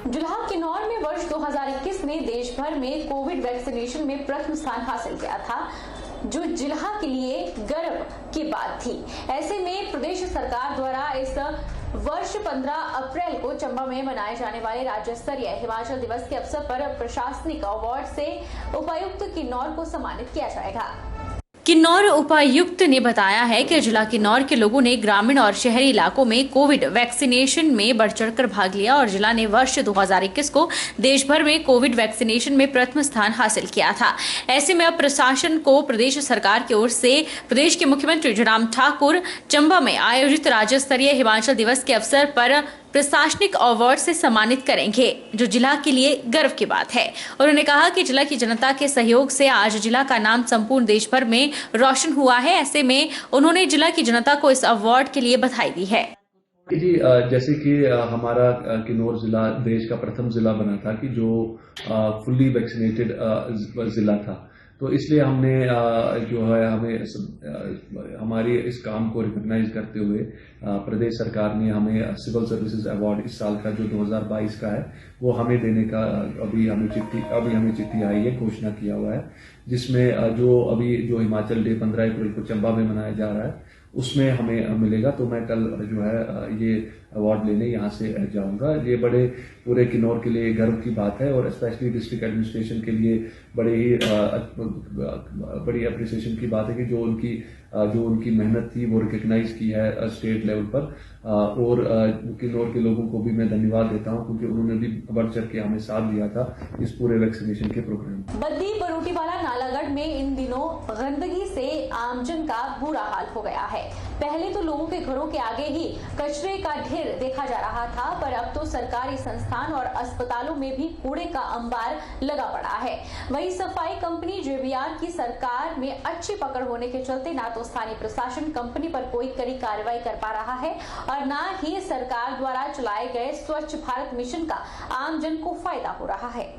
जुलाहा किन्नौर में वर्ष 2021 में देश भर में कोविड वैक्सीनेशन में प्रथम स्थान हासिल किया था, जो जुलाहा के लिए गर्व की बात थी। ऐसे में प्रदेश सरकार द्वारा इस वर्ष 15 अप्रैल को चंबा में मनाए जाने वाले राज्य स्तरीय हिमाचल दिवस के अवसर पर प्रशासनिक अवार्ड से उपायुक्त किन्नौर को सम्मानित किया जाएगा। किन्नौर उपायुक्त ने बताया है कि जिला किन्नौर के लोगों ने ग्रामीण और शहरी इलाकों में कोविड वैक्सीनेशन में बढ़ चढ़कर भाग लिया और जिला ने वर्ष 2021 को देश भर में कोविड वैक्सीनेशन में प्रथम स्थान हासिल किया था। ऐसे में अब प्रशासन को प्रदेश सरकार की ओर से प्रदेश के मुख्यमंत्री जयराम ठाकुर चंबा में आयोजित राज्य स्तरीय हिमाचल दिवस के अवसर पर प्रशासनिक अवार्ड से सम्मानित करेंगे, जो जिला के लिए गर्व की बात है। उन्होंने कहा कि जिला की जनता के सहयोग से आज जिला का नाम संपूर्ण देश भर में रोशन हुआ है। ऐसे में उन्होंने जिला की जनता को इस अवार्ड के लिए बधाई दी है। जी, जैसे कि हमारा किन्नौर जिला देश का प्रथम जिला बना था कि जो फुल्ली वैक्सीनेटेड जिला था, तो इसलिए हमने जो है हमें हमारी इस काम को रिकॉग्नाइज करते हुए प्रदेश सरकार ने हमें सिविल सर्विसेज अवार्ड इस साल का जो 2022 का है वो हमें देने का अभी हमें चिट्ठी आई है, घोषणा किया हुआ है, जिसमें जो हिमाचल डे 15 अप्रैल को चंबा में मनाया जा रहा है उसमें हमें मिलेगा। तो मैं कल जो है ये अवार्ड लेने यहाँ से जाऊंगा। ये बड़े पूरे किन्नौर के लिए गर्व की बात है और स्पेशली डिस्ट्रिक्ट एडमिनिस्ट्रेशन के लिए बड़ी अप्रिसिएशन की बात है कि जो उनकी मेहनत थी वो रिकग्नाइज की है स्टेट लेवल पर। और किन्नौर के लोगों को भी मैं धन्यवाद देता हूँ क्योंकि उन्होंने भी बढ़ चढ़ के हमें साथ दिया था इस पूरे वैक्सीनेशन के प्रोग्राम। बद्दी बरोटीवाला नालागढ़ में इन दिनों गंदगी से आमजन का बुरा हाल हो गया है। पहले तो लोगों के घरों के आगे ही कचरे का ढेर देखा जा रहा था, पर अब तो सरकारी संस्थान और अस्पतालों में भी कूड़े का अंबार लगा पड़ा है। वहीं सफाई कंपनी जेबीआर की सरकार में अच्छी पकड़ होने के चलते ना तो स्थानीय प्रशासन कंपनी पर कोई कड़ी कार्रवाई कर पा रहा है और न ही सरकार द्वारा चलाए गए स्वच्छ भारत मिशन का आमजन को फायदा हो रहा है।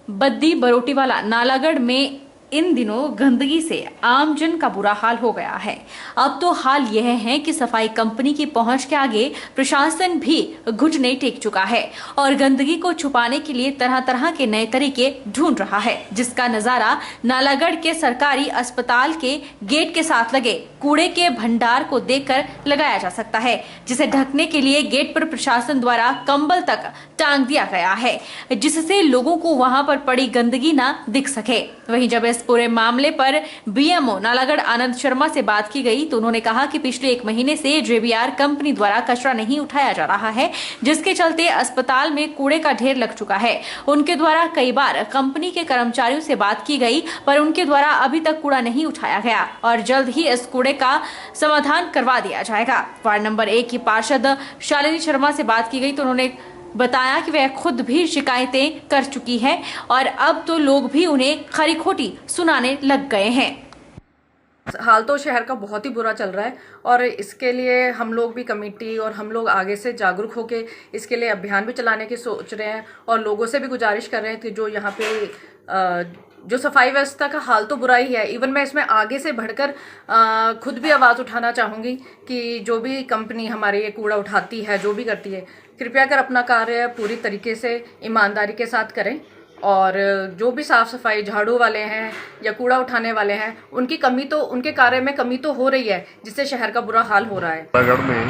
बद्दी बरोटीवाला नालागढ़ में इन दिनों गंदगी से आमजन का बुरा हाल हो गया है। अब तो हाल यह है कि सफाई कंपनी की पहुंच के आगे प्रशासन भी घुटने टेक चुका है और गंदगी को छुपाने के लिए तरह तरह के नए तरीके ढूंढ रहा है, जिसका नजारा नालागढ़ के सरकारी अस्पताल के गेट के साथ लगे कूड़े के भंडार को देखकर लगाया जा सकता है, जिसे ढकने के लिए गेट पर प्रशासन द्वारा कंबल तक टांग दिया गया है, जिससे लोगों को वहां पर पड़ी गंदगी न दिख सके। वहीं जब इस पूरे मामले पर बीएमओ नालागढ़ आनंद शर्मा से बात की गई तो उन्होंने कहा कि पिछले 1 महीने से जेबीआर कंपनी द्वारा कचरा नहीं उठाया जा रहा है, जिसके चलते अस्पताल में कूड़े का ढेर लग चुका है। उनके द्वारा कई बार कंपनी के कर्मचारियों से बात की गई, पर उनके द्वारा अभी तक कूड़ा नहीं उठाया गया और जल्द ही इस कूड़े का समाधान करवा दिया जाएगा। वार्ड नंबर 1 की पार्षद शालिनी शर्मा से बात की गई तो उन्होंने बताया कि वह खुद भी शिकायतें कर चुकी है और अब तो लोग भी उन्हें खरी खोटी सुनाने लग गए हैं। हाल तो शहर का बहुत ही बुरा चल रहा है और इसके लिए हम लोग भी कमेटी और हम लोग आगे से जागरूक होके इसके लिए अभियान भी चलाने की सोच रहे हैं और लोगों से भी गुजारिश कर रहे हैं कि जो यहाँ पे जो सफाई व्यवस्था का हाल तो बुरा ही है। इवन मैं इसमें आगे से बढ़कर खुद भी आवाज़ उठाना चाहूँगी कि जो भी कंपनी हमारे ये कूड़ा उठाती है, जो भी करती है, कृपया कर अपना कार्य पूरी तरीके से ईमानदारी के साथ करें और जो भी साफ़ सफाई झाड़ू वाले हैं या कूड़ा उठाने वाले हैं उनके कार्य में कमी तो हो रही है, जिससे शहर का बुरा हाल हो रहा है। नालागढ़ में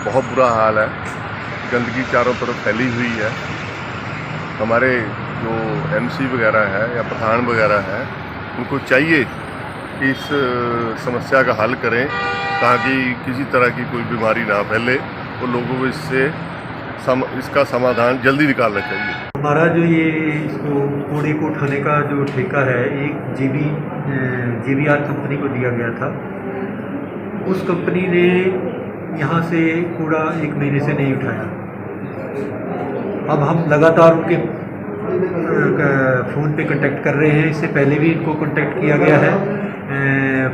बहुत बुरा हाल है, गंदगी चारों तरफ फैली हुई है। हमारे जो एमसी वगैरह है या प्रधान वगैरह है उनको चाहिए कि इस समस्या का हल करें ताकि किसी तरह की कोई बीमारी ना फैले और लोगों को इसका समाधान जल्दी निकालना चाहिए। हमारा जो ये इसको कूड़े को उठाने का जो ठेका है एक जेबीआर कंपनी को दिया गया था। उस कंपनी ने यहाँ से कूड़ा 1 महीने से नहीं उठाया। अब हम लगातार उनके फ़ोन पे कांटेक्ट कर रहे हैं। इससे पहले भी इनको कांटेक्ट किया गया है,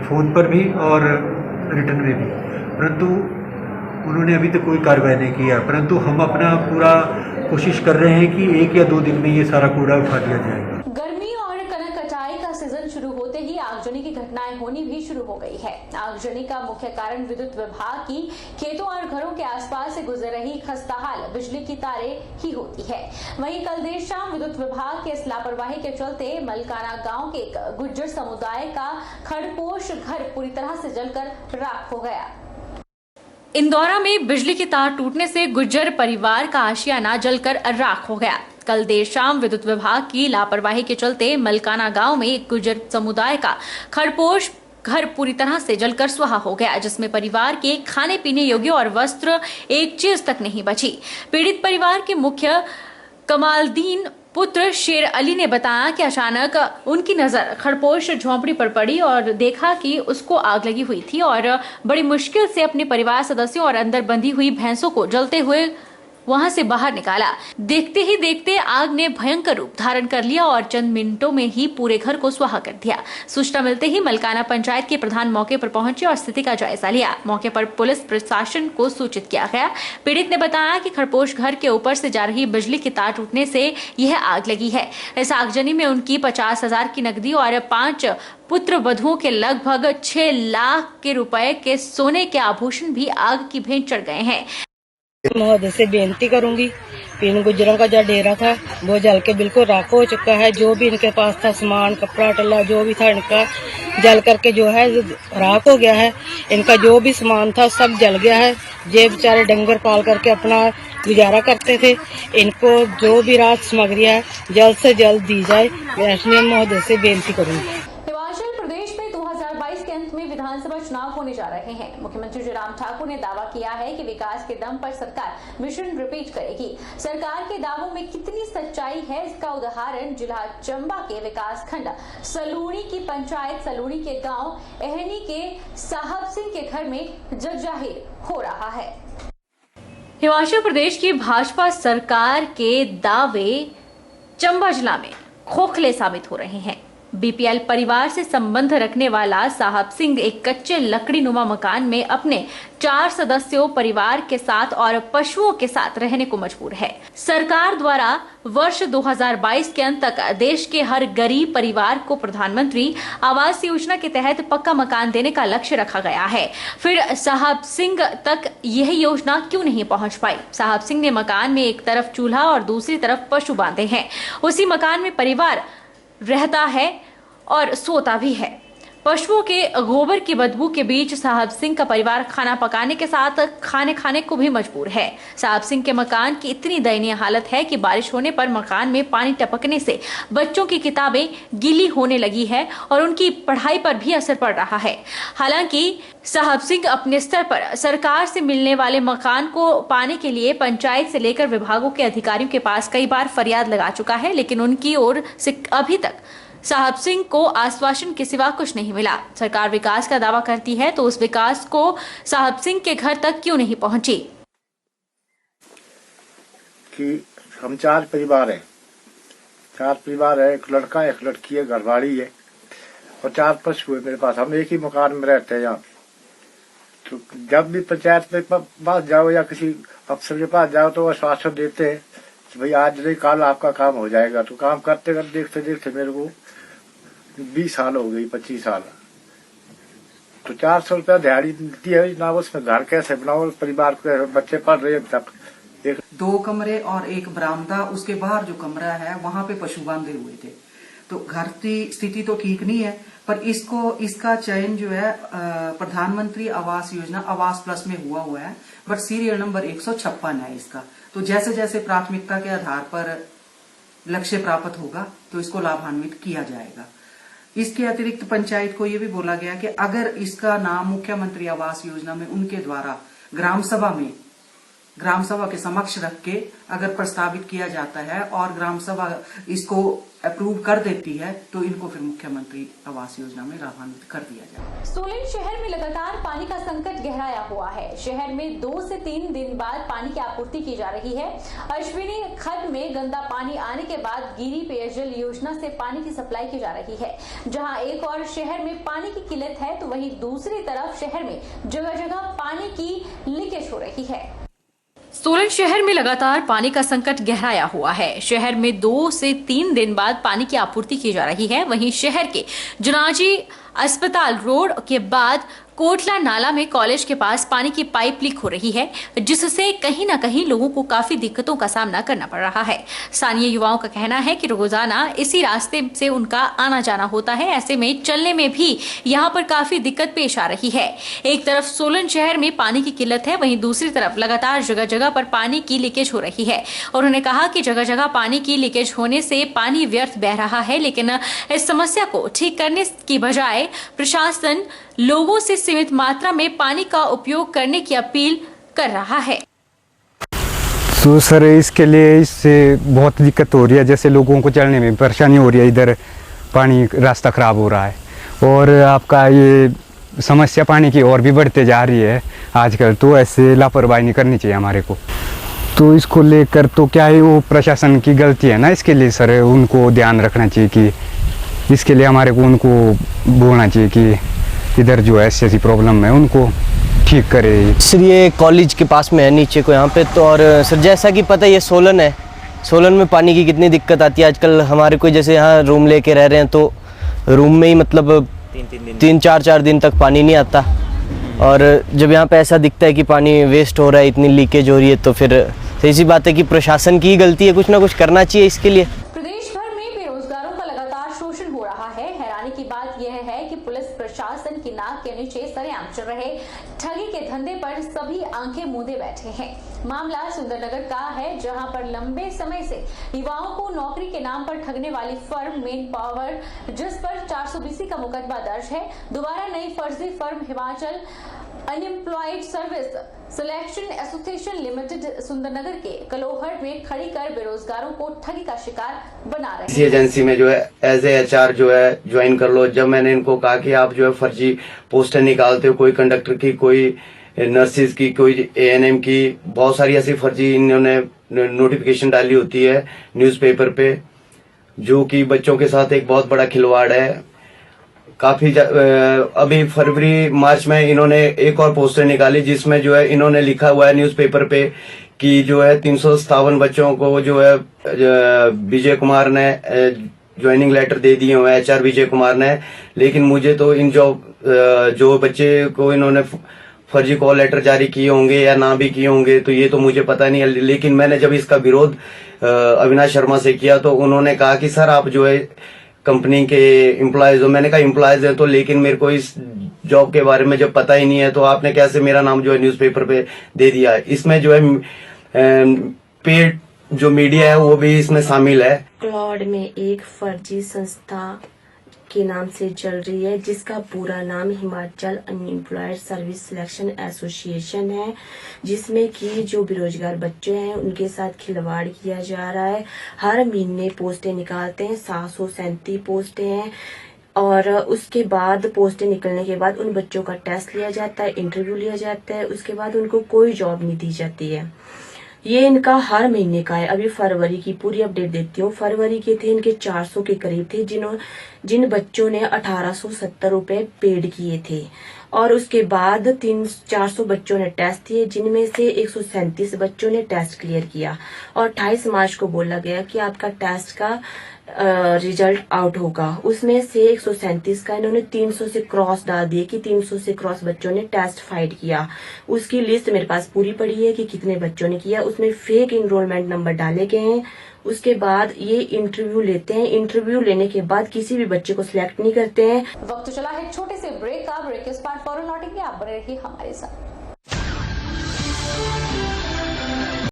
फ़ोन पर भी और रिटर्न में भी, परंतु उन्होंने अभी तक कोई कार्रवाई नहीं किया। परंतु हम अपना पूरा कोशिश कर रहे हैं कि 1 या 2 दिन में ये सारा कूड़ा उठा दिया जाएगा। गर्मी और कनक कटाई का सीजन शुरू होते ही आगजनी की घटनाएं होनी भी शुरू हो गई है। आगजनी का मुख्य कारण विद्युत विभाग की खेतों और घरों के आसपास से गुजर रही खस्ताहाल बिजली की तारें ही होती है। वहीं कल देर शाम विद्युत विभाग के इस लापरवाही के चलते मलकाना गांव के एक गुर्जर समुदाय का खड़पोश घर पूरी तरह से जलकर राख हो गया। इंदौरा में बिजली की तार टूटने से गुर्जर परिवार का आशियाना जलकर राख हो गया। कल देर शाम विद्युत विभाग की लापरवाही के चलते मलकाना गांव में एक गुर्जर समुदाय का खड़पोश घर पूरी तरह से जलकर सुहा हो गया, जिसमें परिवार के खाने पीने योग्य और वस्त्र एक चीज तक नहीं बची। पीड़ित परिवार के मुख्य कमालदीन पुत्र शेर अली ने बताया कि अचानक उनकी नजर खड़पोश झोंपड़ी पर पड़ी और देखा कि उसको आग लगी हुई थी और बड़ी मुश्किल से अपने परिवार सदस्यों और अंदर बंधी हुई भैंसों को जलते हुए वहां से बाहर निकाला। देखते ही देखते आग ने भयंकर रूप धारण कर लिया और चंद मिनटों में ही पूरे घर को स्वाहा कर दिया। सूचना मिलते ही मलकाना पंचायत के प्रधान मौके पर पहुंचे और स्थिति का जायजा लिया। मौके पर पुलिस प्रशासन को सूचित किया गया। पीड़ित ने बताया कि खड़पोश घर के ऊपर से जा रही बिजली की तार टूटने से यह आग लगी है। इस आगजनी में उनकी 50,000 की नकदी और 5 पुत्र वधुओं के लगभग 6 लाख के रुपए के सोने के आभूषण भी आग की भेंट चढ़ गए हैं। महोदय से बेनती करूंगी कि इन गुजरों का जो डेरा था वो जल के बिल्कुल राख हो चुका है। जो भी इनके पास था सामान, कपड़ा टल्ला जो भी था इनका जल करके जो है राख हो गया है। इनका जो भी सामान था सब जल गया है। ये बेचारे डंगर पाल करके अपना गुजारा करते थे। इनको जो भी राहत सामग्री है जल्द से जल्द दी जाए, मैं महोदय से बेनती करूंगी। हिमाचल प्रदेश में 2022 के अंत में विधानसभा चुनाव होने जा रहे हैं। मुख्यमंत्री जयराम ठाकुर ने दावा किया है कि विकास के दम पर सरकार मिशन रिपीट करेगी। सरकार के दावों में कितनी सच्चाई है, इसका उदाहरण जिला चंबा के विकास खंड सलूणी की पंचायत सलूणी के गांव एहनी के साहब सिंह के घर में जगजाहिर हो रहा है। हिमाचल प्रदेश की भाजपा सरकार के दावे चंबा जिला में खोखले साबित हो रहे हैं। बीपीएल परिवार से संबंध रखने वाला साहब सिंह एक कच्चे लकड़ी नुमा मकान में अपने 4 सदस्यों परिवार के साथ और पशुओं के साथ रहने को मजबूर है। सरकार द्वारा वर्ष 2022 के अंत तक देश के हर गरीब परिवार को प्रधानमंत्री आवास योजना के तहत पक्का मकान देने का लक्ष्य रखा गया है। फिर साहब सिंह तक यह योजना क्यों नहीं पहुंच पाई? साहब सिंह ने मकान में एक तरफ चूल्हा और दूसरी तरफ पशु बांधे हैं। उसी मकान में परिवार रहता है और सोता भी है। पशुओं के गोबर की बदबू के बीच साहब सिंह का परिवार खाना पकाने के साथ खाने खाने को भी मजबूर है। साहब सिंह के मकान की इतनी दयनीय हालत है कि बारिश होने पर मकान में पानी टपकने से बच्चों की किताबें गीली होने लगी है और उनकी पढ़ाई पर भी असर पड़ रहा है। हालांकि साहब सिंह अपने स्तर पर सरकार से मिलने वाले मकान को पाने के लिए पंचायत से लेकर विभागों के अधिकारियों के पास कई बार फरियाद लगा चुका है, लेकिन उनकी ओर से अभी तक साहब सिंह को आश्वासन के सिवा कुछ नहीं मिला। सरकार विकास का दावा करती है तो उस विकास को साहब सिंह के घर तक क्यों नहीं पहुंची? कि हम 4 परिवार है, 4 परिवार है, एक लड़का एक लड़की है, घरवाली है और 4 पशु है मेरे पास। हम एक ही मकान में रहते हैं यहाँ। तो जब भी पंचायत के पास जाओ या किसी अफसर के पास जाओ तो आश्वासन देते हैं कि भाई आज नहीं कल आपका काम हो जाएगा। तो काम करते करते देखते देखते मेरे को 20 साल हो गई, 25 साल। तो 400 रुपया दिहाड़ी मिलती है ना, उसमें घर कैसे बनाओ, परिवार के बच्चे पढ़ रहे हैं। 2 कमरे और एक बरामदा, उसके बाहर जो कमरा है वहां पे पशु बांधे हुए थे। तो घर की स्थिति तो ठीक नहीं है, पर इसका चयन जो है प्रधानमंत्री आवास योजना आवास प्लस में हुआ है, बट सीरियल नंबर 156 है इसका। तो जैसे जैसे प्राथमिकता के आधार पर लक्ष्य प्राप्त होगा तो इसको लाभान्वित किया जाएगा। इसके अतिरिक्त पंचायत को ये भी बोला गया कि अगर इसका नाम मुख्यमंत्री आवास योजना में उनके द्वारा ग्राम सभा के समक्ष रख के अगर प्रस्तावित किया जाता है और ग्राम सभा इसको अप्रूव कर देती है तो इनको फिर मुख्यमंत्री आवास योजना में लाभान्वित कर दिया जाए। सोलन शहर में लगातार पानी का संकट गहराया हुआ है। शहर में 2 से 3 दिन बाद पानी की आपूर्ति की जा रही है। अश्विनी खड्ड में गंदा पानी आने के बाद गिरी पेयजल योजना से पानी की सप्लाई की जा रही है। जहां एक और शहर में पानी की किल्लत है तो वहीं दूसरी तरफ शहर में जगह जगह पानी की लीकेज हो रही है। सोलन शहर में लगातार पानी का संकट गहराया हुआ है। शहर में 2 से 3 दिन बाद पानी की आपूर्ति की जा रही है। वहीं शहर के जुनाजी अस्पताल रोड के बाद कोटला नाला में कॉलेज के पास पानी की पाइप लीक हो रही है, जिससे कहीं ना कहीं लोगों को काफी दिक्कतों का सामना करना पड़ रहा है। स्थानीय युवाओं का कहना है कि रोजाना इसी रास्ते से उनका आना जाना होता है। ऐसे में चलने में भी यहाँ पर काफी दिक्कत पेश आ रही है। एक तरफ सोलन शहर में पानी की किल्लत है, वहीं दूसरी तरफ लगातार जगह जगह पर पानी की लीकेज हो रही है। और उन्होंने कहा कि जगह जगह पानी की लीकेज होने से पानी व्यर्थ बह रहा है, लेकिन इस समस्या को ठीक करने की बजाय प्रशासन लोगों से सीमित मात्रा में पानी का उपयोग करने की अपील कर रहा है। तो सर इसके लिए इससे बहुत दिक्कत हो रही है, जैसे लोगों को चलने में परेशानी हो रही है, इधर पानी रास्ता ख़राब हो रहा है और आपका ये समस्या पानी की और भी बढ़ते जा रही है आजकल। तो ऐसे लापरवाही नहीं करनी चाहिए हमारे को। तो इसको लेकर तो क्या है, वो प्रशासन की गलती है ना, इसके लिए सर उनको ध्यान रखना चाहिए कि इसके लिए हमारे को उनको बोलना चाहिए कि इधर जो है ऐसी प्रॉब्लम है उनको ठीक करे। सर ये कॉलेज के पास में है नीचे को यहाँ पे तो, और सर जैसा कि पता है ये सोलन है, सोलन में पानी की कितनी दिक्कत आती है आजकल। हमारे कोई जैसे यहाँ रूम लेके रह रहे हैं तो रूम में ही मतलब 3-4 दिन तक पानी नहीं आता, और जब यहाँ पे ऐसा दिखता है कि पानी वेस्ट हो रहा है, इतनी लीकेज हो रही है, तो फिर सही सी बात है कि प्रशासन की गलती है, कुछ ना कुछ करना चाहिए इसके लिए। प्रदेश भर में बेरोजगारों का लगातार शोषण हो रहा है। हैरानी की बात यह है कि पुलिस प्रशासन की नाक के नीचे सरेआम चल रहे ठगी के धंधे पर सभी आंखें मूंदे बैठे हैं। मामला सुंदरनगर का है, जहां पर लंबे समय से युवाओं को नौकरी के नाम पर ठगने वाली फर्म मेन पावर, जिस पर 420 का मुकदमा दर्ज है, दोबारा नई फर्जी firm Himachal unemployed service selection association limited Sundarnagar के कलोहर में खड़ी कर बेरोजगारों को ठगी का शिकार बना रहे हैं। इसी एजेंसी में जो है एज ए HR जो है ज्वाइन कर लो। जब मैंने इनको कहा कि आप जो है फर्जी पोस्टर निकालते हो, कोई कंडक्टर की, कोई नर्सिस की, कोई ANM की, बहुत सारी ऐसी फर्जी इन्होंने नोटिफिकेशन डाली होती है न्यूज़पेपर पे, जो कि बच्चों के साथ एक बहुत बड़ा खिलवाड़ है। काफी अभी फरवरी मार्च में इन्होंने एक और पोस्टर निकाली, जिसमें जो है इन्होंने लिखा हुआ है न्यूज़पेपर पे कि जो है 357 बच्चों को जो है विजय कुमार ने ज्वाइनिंग लेटर दे दिए हुए हैं, HR विजय कुमार ने। लेकिन मुझे तो इन जो बच्चे को इन्होंने फर्जी कॉल लेटर जारी किए होंगे या ना भी किए होंगे, तो ये तो मुझे पता नहीं है। लेकिन मैंने जब इसका विरोध अविनाश शर्मा से किया तो उन्होंने कहा कि सर आप जो है कंपनी के एम्प्लॉयज हो। मैंने कहा एम्प्लॉयज है तो, लेकिन मेरे को इस जॉब के बारे में जब पता ही नहीं है तो आपने कैसे मेरा नाम जो है न्यूज़पेपर पे दे दिया है। इसमें जो है पेड जो मीडिया है वो भी इसमें शामिल है। क्लॉड में एक फर्जी संस्था के नाम से चल रही है, जिसका पूरा नाम Himachal unemployed service selection association है, जिसमें कि जो बेरोजगार बच्चे हैं उनके साथ खिलवाड़ किया जा रहा है। हर महीने पोस्टें निकालते हैं, 737 पोस्टें हैं, और उसके बाद पोस्टें निकलने के बाद उन बच्चों का टेस्ट लिया जाता है, इंटरव्यू लिया जाता है, उसके बाद उनको कोई जॉब नहीं दी जाती है। ये इनका हर महीने का है। अभी फरवरी की पूरी अपडेट देती हूँ। फरवरी के थे इनके 400 के करीब थे, जिन बच्चों ने 1870 रुपए पेड किए थे, और उसके बाद 400 बच्चों ने टेस्ट दिए, जिनमें से 137 बच्चों ने टेस्ट क्लियर किया, और 28 मार्च को बोला गया कि आपका टेस्ट का रिजल्ट आउट होगा। उसमें से 137 का इन्होंने 300 से क्रॉस डाल दिए कि 300 से क्रॉस बच्चों ने टेस्ट फाइट किया। उसकी लिस्ट मेरे पास पूरी पड़ी है कि कितने बच्चों ने किया। उसमें फेक इनरोलमेंट नंबर डाले गए हैं। उसके बाद ये इंटरव्यू लेते हैं, इंटरव्यू लेने के बाद किसी भी बच्चे को सिलेक्ट नहीं करते हैं। वक्त चला है छोटे से ब्रेक का। ब्रेक के बाद फौरन लौटेंगे, आप बने रहिए हमारे साथ।